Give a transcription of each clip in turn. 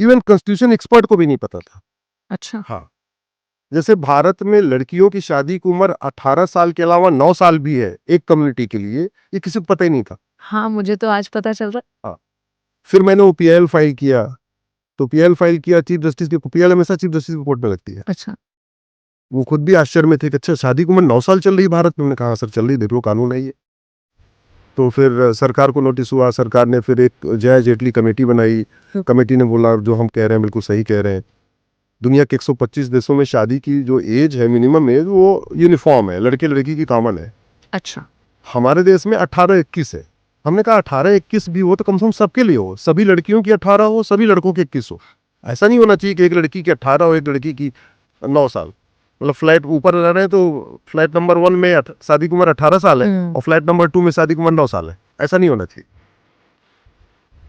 Even constitution expert को भी नहीं पता था। अच्छा। हाँ, जैसे भारत में लड़कियों की शादी की उम्र 18 साल के अलावा 9 साल भी है एक कम्युनिटी के लिए, ये किसी को पता ही नहीं था। हाँ, मुझे तो आज पता चल रहा। हाँ, फिर मैंने वो पीआईएल फाइल किया, तो पीआईएल फाइल किया चीफ जस्टिस की, पीआईएल हमेशा चीफ जस्टिस की कोर्ट में लगती है। अच्छा। वो खुद भी आश्चर्य में थे कि अच्छा शादी की उम्र 9 साल चल रही है भारत में। मैंने कहा सर चल रही, देख लो कानून है ये। तो फिर सरकार को नोटिस हुआ, सरकार ने फिर एक जय जेटली कमेटी बनाई। कमेटी ने बोला जो हम कह रहे हैं बिल्कुल सही कह रहे हैं। दुनिया के 125 देशों में शादी की जो एज है, मिनिमम एज, वो यूनिफॉर्म है, लड़के लड़की की कॉमन है। अच्छा। हमारे देश में 18-21 है। हमने कहा 18-21 भी हो तो कम से कम सबके लिए हो, सभी लड़कियों की 18 हो, सभी लड़कों की 21 हो। ऐसा नहीं होना चाहिए कि एक लड़की की 18 हो, एक लड़की की 9 साल। मतलब फ्लैट ऊपर रह रहे हैं तो फ्लैट नंबर 1 में शादी की उम्र 18 साल है और फ्लैट नंबर 2 में शादी की उम्र 9 साल है। ऐसा नहीं होना चाहिए।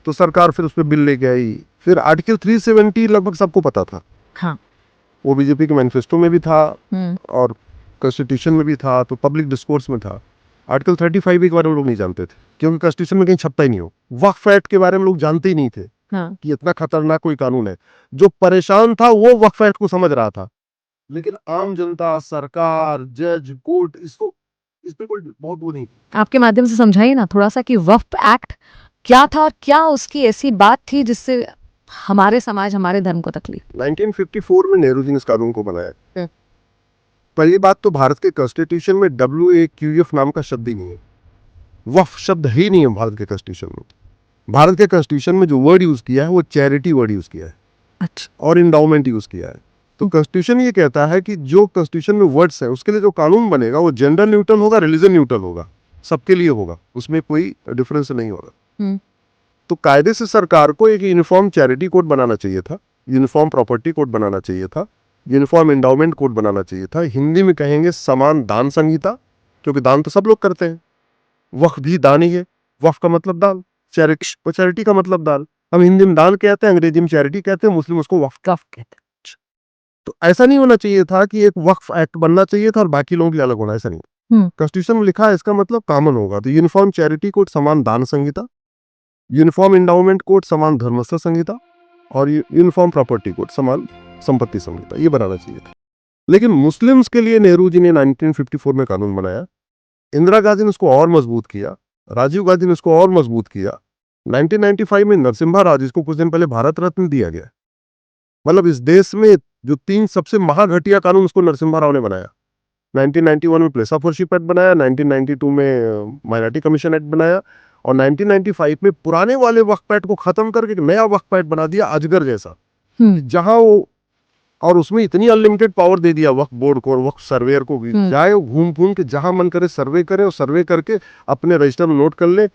तो सरकार फिर उस पर बिल लेके आई। फिर आर्टिकल 370 लगभग सबको पता था। हाँ। वो बीजेपी के मैनिफेस्टो में भी था और कॉन्स्टिट्यूशन में भी था, तो पब्लिक डिस्कोर्स में था। आर्टिकल 35 के बारे में लोग नहीं जानते थे क्योंकि कॉन्स्टिट्यूशन में कहीं छपता ही नहीं हो। वक्फ एक्ट के बारे में लोग जानते ही नहीं थे कि इतना खतरनाक कोई कानून है। जो परेशान था वो वक्फ एक्ट को समझ रहा था, लेकिन आम जनता, सरकार, जज, कोर्ट इस पे कोई बहुत वो नहीं। आपके माध्यम से समझाइए ना थोड़ा सा कि वक्फ एक्ट क्या था और क्या उसकी ऐसी बात थी जिससे हमारे समाज, हमारे धर्म को तकलीफ। 1954 में नेहरू जी ने इस कानून को बनाया। पहली बात तो भारत के कॉन्स्टिट्यूशन में WAQF नाम का शब्द ही नहीं है। वक्फ शब्द ही नहीं है भारत के कॉन्स्टिट्यूशन में। भारत के कॉन्स्टिट्यूशन में जो वर्ड यूज किया है वो चैरिटी वर्ड यूज किया है। अच्छा। और इंडाउमेंट यूज किया है। तो कॉन्स्टिट्यूशन ये कहता है कि जो कॉन्स्टिट्यूशन में वर्ड्स है उसके लिए जो कानून बनेगा वो जेंडर न्यूट्रल होगा, रिलीजन न्यूट्रल होगा, सबके लिए होगा, उसमें कोई डिफरेंस नहीं होगा। तो कायदे से सरकार को एक यूनिफॉर्म चैरिटी कोड बनाना चाहिए था, यूनिफॉर्म प्रॉपर्टी कोड बनाना चाहिए था, यूनिफॉर्म एंडाउमेंट कोड बनाना चाहिए था। हिंदी में कहेंगे समान दान संहिता, क्योंकि दान तो सब लोग करते हैं। वक्फ भी दान ही है। वक्फ का मतलब दान, चैरिटी का मतलब दान। हम हिंदी में दान कहते हैं, अंग्रेजी में चैरिटी कहते हैं, मुस्लिम उसको वक्फ कहते हैं। तो ऐसा नहीं होना चाहिए था कि एक वक्फ एक्ट बनना चाहिए था और बाकी लोगों के लिए अलग होना, ऐसा नहीं। कॉन्स्टिट्यूशन में लिखा है इसका मतलब कॉमन होगा। तो यूनिफॉर्म चैरिटी कोड, समान दान संहिता, यूनिफॉर्म एंडाउमेंट कोड, समान धर्मस्थ संहिता, और यूनिफॉर्म प्रॉपर्टी कोड, समान संपत्ति संहिता, ये बनाना चाहिए था। लेकिन मुस्लिम्स के लिए नेहरू जी ने 1954 में कानून बनाया। इंदिरा गांधी ने उसको और मजबूत किया, राजीव गांधी ने उसको और मजबूत किया। 1995 में नरसिम्हा राव, जिसको कुछ दिन पहले भारत रत्न दिया गया, मतलब इस देश में जो 3 सबसे महाघटिया कानून उसको नरसिम्हा राव ने बनाया। 1991 में प्लेस ऑफ वर्शिप एक्ट बनाया, 1992 में माइनॉरिटी कमीशन एक्ट बनाया, और 1995 में पुराने वाले वक्फ एक्ट को खत्म करके एक नया वक्फ एक्ट बना दिया अजगर जैसा, जहां वो, और उसमें इतनी अनलिमिटेड पावर दे दिया वक्फ बोर्ड को और वक्फ सर्वेयर को भी, चाहे वो घूम घूम के जहां मन करे सर्वे करे और सर्वे करके अपने रजिस्टर में नोट कर ले।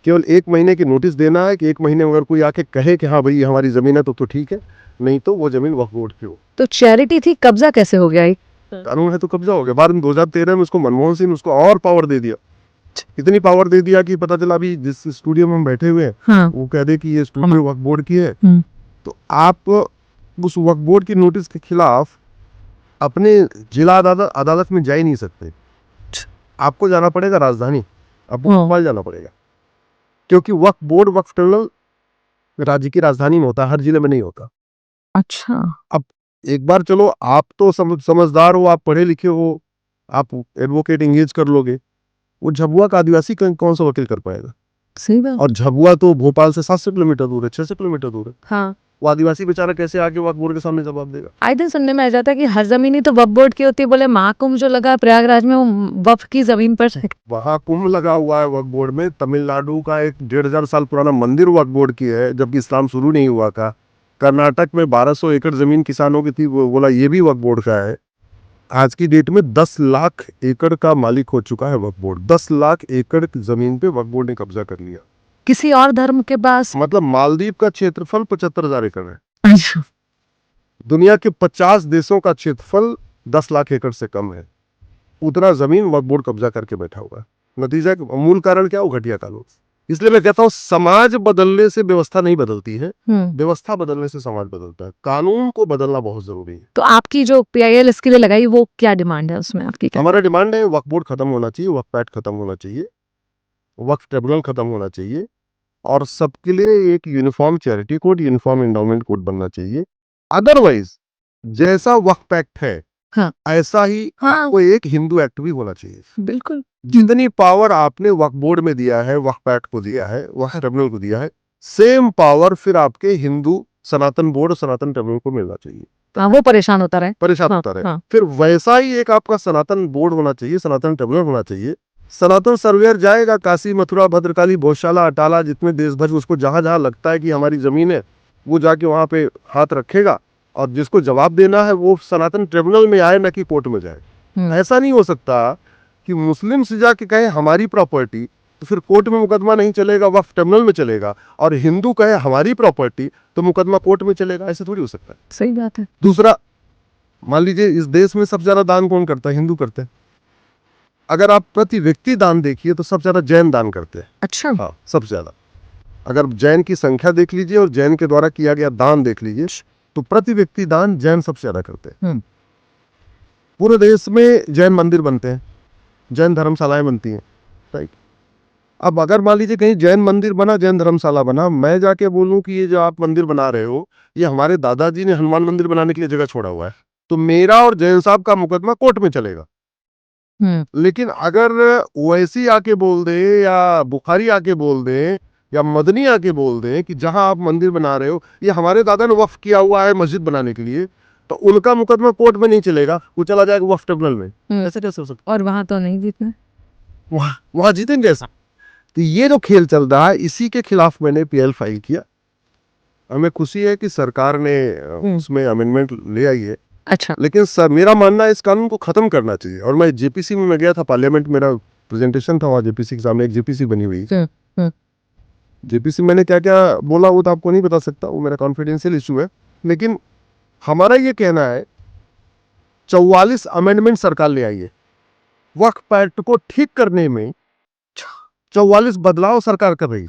केवल 1 महीने की नोटिस देना है कि 1 महीने में अगर कोई आके कहे कि हाँ भाई हमारी जमीन है तो ठीक है, नहीं तो वो जमीन वक्फ बोर्ड की हो। तो चैरिटी थी, कब्जा कैसे हो गया? कानून है तो कब्जा हो गया। बाद में 2013 में उसको मनमोहन सिंह ने उसको और पावर दे दिया। इतनी पावर दे दिया कि पता चला अभी जिस स्टूडियो में हम बैठे हुए हैं वो कह दे कि ये स्टूडियो वक्फ बोर्ड की है, तो आप उस वक्फ बोर्ड की नोटिस के खिलाफ अपने जिला अदालत में जा ही नहीं सकते। आपको जाना पड़ेगा राजधानी, आपको भोपाल जाना पड़ेगा, क्योंकि वक्फ बोर्ड, वक्फ ट्रिब्यूनल राज्य की राजधानी में होता है, हर जिले में नहीं होता। अच्छा। अब एक बार चलो आप तो समझदार हो, आप पढ़े लिखे हो, आप एडवोकेट इंगेज कर लोगे, वो झबुआ का आदिवासी कौन सा वकील कर पाएगा? सही बात। और झबुआ तो भोपाल से 700 किलोमीटर दूर है, 600 किलोमीटर दूर है। हाँ। वो आदिवासी बेचारा कैसे आके वक्फ बोर्ड के सामने जवाब देगा? आए दिन सुनने में आ जाता है कि हर जमीन ही तो वक्फ बोर्ड की होती है। बोले महाकुंभ जो लगा प्रयागराज में वो वक्फ की जमीन पर है। वहां कुंभ लगा हुआ है वक्फ बोर्ड में। तमिलनाडु का एक 1500 साल पुराना मंदिर वक्फ बोर्ड की है, जबकि इस्लाम शुरू नहीं हुआ था। कर्नाटक में 1200 एकड़ जमीन किसानों की थी, वो बोला ये भी वक्फ बोर्ड का है। आज की डेट में 10 लाख एकड़ का मालिक हो चुका है वक्फ बोर्ड। 10 लाख एकड़ की जमीन पे वक्फ बोर्ड ने कब्जा कर लिया। किसी और धर्म के पास मतलब मालदीव का क्षेत्रफल 75,000 एकड़ है। दुनिया के 50 देशों का क्षेत्रफल 10 लाख एकड़ से कम है। उतना जमीन वक्फ बोर्ड कब्जा करके बैठा हुआ है। नतीजा, मूल कारण क्या? वो घटिया कानून। इसलिए मैं कहता हूँ समाज बदलने से व्यवस्था नहीं बदलती है, व्यवस्था बदलने से समाज बदलता है। कानून को बदलना बहुत जरूरी है। तो आपकी जो PIL इसके लिए लगाई वो क्या डिमांड है उसमें आपकी? हमारा डिमांड है वक्फ बोर्ड खत्म होना चाहिए, वक्फ एक्ट खत्म होना चाहिए, वक्फ ट्रिब्यूनल खत्म होना चाहिए, और सबके लिए एक uniform charity code, uniform endowment code बनना चाहिए। अदरवाइज जैसा वक्फ एक्ट है हाँ। ऐसा ही कोई एक हिंदू एक्ट भी होना चाहिए। बिल्कुल। जितनी पावर आपने वक्फ बोर्ड में दिया है, वक्फ एक्ट को दिया है, वक्फ ट्रिब्यूनल को दिया है, सेम पावर फिर आपके हिंदू सनातन बोर्ड और सनातन ट्रिब्यूनल को मिलना चाहिए। हाँ, वो परेशान होता रहे। परेशान हाँ, होता रहे। हाँ। फिर वैसा ही एक आपका सनातन बोर्ड होना चाहिए, सनातन ट्रिब्यूनल होना चाहिए। सनातन सर्वेयर जाएगा काशी, मथुरा, भद्रकाली, गौशाला, अटाला, जितने देश भर, उसको जहां जहां लगता है कि हमारी जमीन है, वो जाके वहां पे हाथ रखेगा और जिसको जवाब देना है वो सनातन ट्रिब्यूनल में आए, न कि कोर्ट में जाए। ऐसा नहीं हो सकता कि मुस्लिम से जाके कहे हमारी प्रॉपर्टी, तो फिर कोर्ट में मुकदमा नहीं चलेगा, वक्फ ट्रिब्यूनल में चलेगा, और हिंदू कहे हमारी प्रॉपर्टी तो मुकदमा कोर्ट में चलेगा। ऐसे थोड़ी हो सकता है। सही बात है। दूसरा, मान लीजिए इस देश में सबसे ज्यादा दान कौन करता है? हिंदू करते हैं। अगर आप प्रति व्यक्ति दान देखिए तो सबसे ज्यादा जैन दान करते हैं। अच्छा। हाँ, सबसे ज्यादा। अगर जैन की संख्या देख लीजिए और जैन के द्वारा किया गया दान देख लीजिए तो प्रति व्यक्ति दान जैन सबसे ज्यादा करते हैं। पूरे देश में जैन मंदिर बनते हैं, जैन धर्मशालाएं बनती हैं, राइट। अब अगर मान लीजिए कहीं जैन मंदिर बना, जैन धर्मशाला बना, मैं जाके बोलूं कि ये जो आप मंदिर बना रहे हो ये हमारे दादाजी ने हनुमान मंदिर बनाने के लिए जगह छोड़ा हुआ है, तो मेरा और जैन साहब का मुकदमा कोर्ट में चलेगा। लेकिन अगर ओवैसी आके बोल दे या बुखारी आके बोल दे या मदनी आके बोल दे कि जहां आप मंदिर बना रहे हो ये हमारे दादा ने वक्फ किया हुआ है मस्जिद बनाने के लिए, तो उनका मुकदमा कोर्ट में नहीं चलेगा, वो चला जाएगा वक्फ ट्रिब्यूनल में। ऐसे कैसे हो सकता? और वहां तो नहीं जीतना, वहां जीतेंगे ऐसा? तो ये जो खेल चल रहा है इसी के खिलाफ मैंने पीएल फाइल किया। हमें खुशी है कि सरकार ने उसमें अमेंडमेंट ले आई है। अच्छा। लेकिन सर मेरा मानना है इस कानून को खत्म करना चाहिए। और मैं जेपीसी में मैं गया था, पार्लियामेंट मेरा प्रेजेंटेशन था वहाँ जेपीसी के सामने, एक जेपीसी बनी हुई। जेपीसी मैंने क्या क्या बोला वो तो आपको नहीं बता सकता, वो मेरा कॉन्फिडेंशियल इशू है। लेकिन हमारा ये कहना है 44 अमेंडमेंट सरकार ले आई है वक्फ एक्ट को ठीक करने में, 44 बदलाव सरकार कर रही है।